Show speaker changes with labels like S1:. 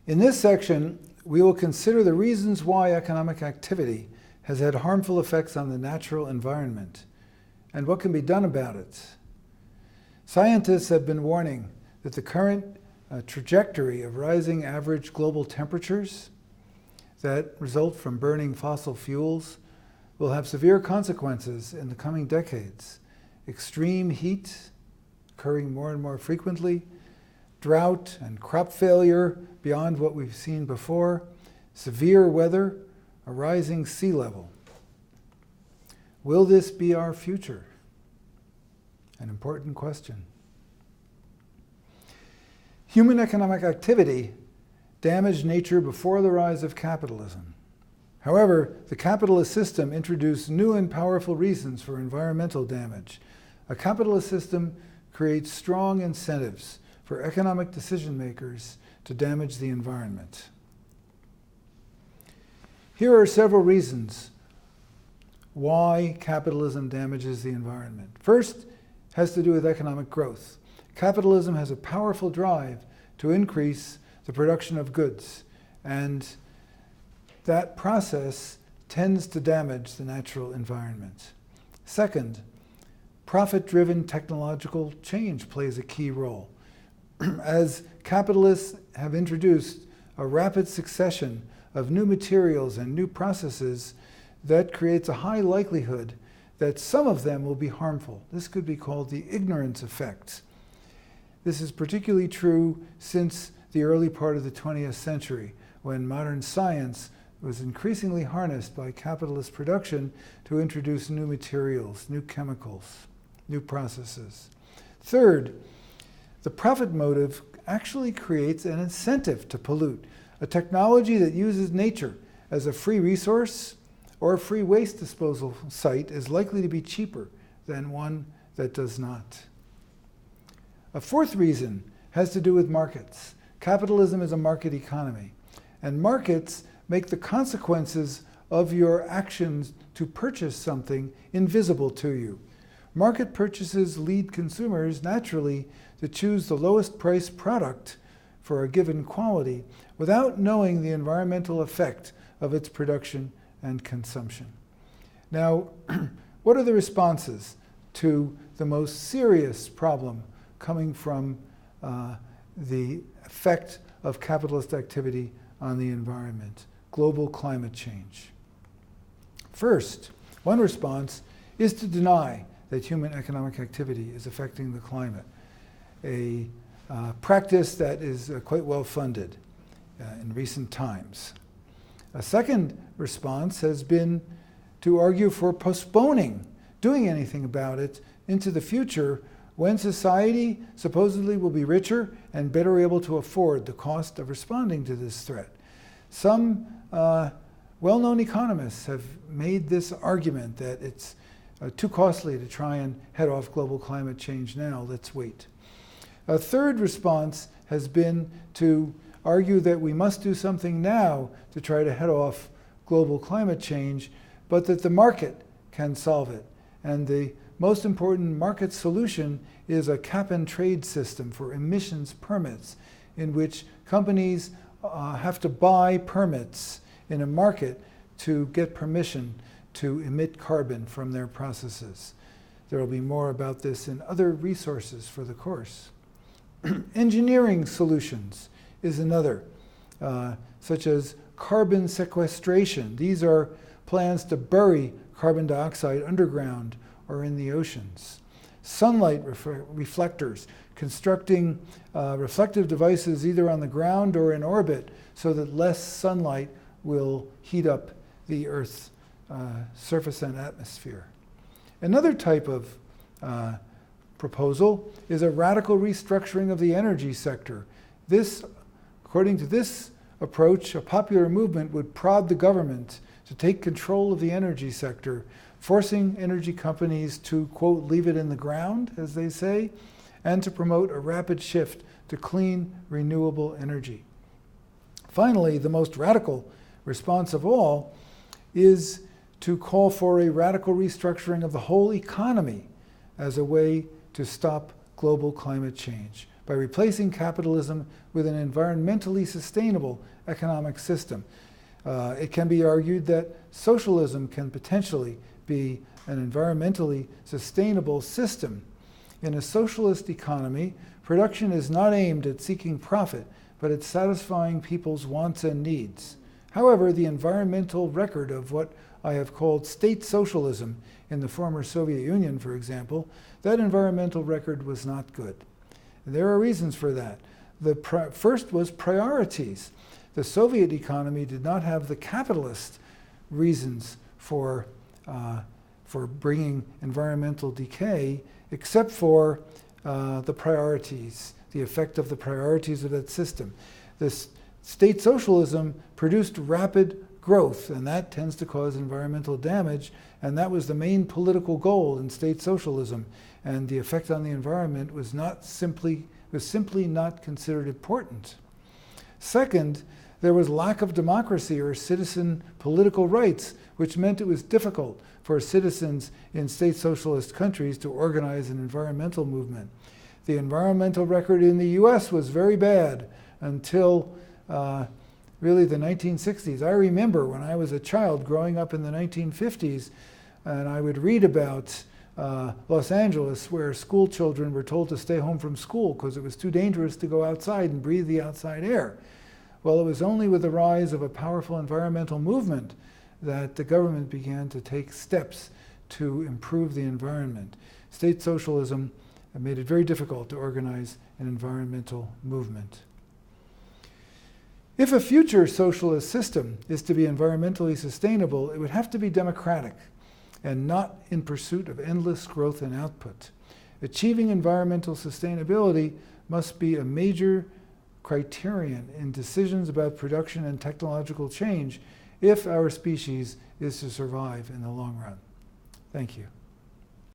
S1: In this section, we will consider the reasons why economic activity has had harmful effects on the natural environment and what can be done about it. Scientists have been warning that the current trajectory of rising average global temperatures that result from burning fossil fuels will have severe consequences in the coming decades. Extreme heat occurring more and more frequently, drought and crop failure beyond what we've seen before, severe weather, a rising sea level. Will this be our future? An important question. Human economic activity damaged nature before the rise of capitalism. However, the capitalist system introduced new and powerful reasons for environmental damage. A capitalist system creates strong incentives for economic decision makers to damage the environment. Here are several reasons why capitalism damages the environment. First, has to do with economic growth. Capitalism has a powerful drive to increase the production of goods, and that process tends to damage the natural environment. Second, profit-driven technological change plays a key role. As capitalists have introduced a rapid succession of new materials and new processes, that creates a high likelihood that some of them will be harmful. This could be called the ignorance effect. This is particularly true since the early part of the 20th century, when modern science was increasingly harnessed by capitalist production to introduce new materials, new chemicals, new processes. Third, the profit motive actually creates an incentive to pollute. A technology that uses nature as a free resource or a free waste disposal site is likely to be cheaper than one that does not. A fourth reason has to do with markets. Capitalism is a market economy, and markets make the consequences of your actions to purchase something invisible to you. Market purchases lead consumers naturally to choose the lowest priced product for a given quality without knowing the environmental effect of its production and consumption. Now, what are the responses to the most serious problem coming from the effect of capitalist activity on the environment? Global climate change. First, one response is to deny that human economic activity is affecting the climate, a practice that is quite well funded in recent times. A second response has been to argue for postponing doing anything about it into the future when society supposedly will be richer and better able to afford the cost of responding to this threat. Some well-known economists have made this argument that it's too costly to try and head off global climate change now, let's wait. A third response has been to argue that we must do something now to try to head off global climate change, but that the market can solve it. And the most important market solution is a cap-and-trade system for emissions permits, in which companies have to buy permits in a market to get permission to emit carbon from their processes. There will be more about this in other resources for the course. Engineering solutions is another, such as carbon sequestration. These are plans to bury carbon dioxide underground or in the oceans. Sunlight reflectors, constructing reflective devices either on the ground or in orbit so that less sunlight will heat up the Earth's surface and atmosphere. Another type of proposal is a radical restructuring of the energy sector. This, according to this approach, a popular movement would prod the government to take control of the energy sector, forcing energy companies to, quote, leave it in the ground, as they say, and to promote a rapid shift to clean, renewable energy. Finally, the most radical response of all is to call for a radical restructuring of the whole economy as a way to stop global climate change by replacing capitalism with an environmentally sustainable economic system. It can be argued that socialism can potentially be an environmentally sustainable system. In a socialist economy, production is not aimed at seeking profit, but at satisfying people's wants and needs. However, the environmental record of what I have called state socialism in the former Soviet Union, for example, that environmental record was not good. There are reasons for that. The first was priorities. The Soviet economy did not have the capitalist reasons for bringing environmental decay, except for the priorities, the effect of the priorities of that system. This state socialism produced rapid growth, and that tends to cause environmental damage, and that was the main political goal in state socialism. And the effect on the environment was simply not considered important. Second, there was lack of democracy or citizen political rights, which meant it was difficult for citizens in state socialist countries to organize an environmental movement. The environmental record in the US was very bad until really the 1960s. I remember when I was a child growing up in the 1950s, and I would read about Los Angeles, where school children were told to stay home from school because it was too dangerous to go outside and breathe the outside air. Well, it was only with the rise of a powerful environmental movement that the government began to take steps to improve the environment. State socialism made it very difficult to organize an environmental movement. If a future socialist system is to be environmentally sustainable, it would have to be democratic and not in pursuit of endless growth and output. Achieving environmental sustainability must be a major criterion in decisions about production and technological change if our species is to survive in the long run. Thank you.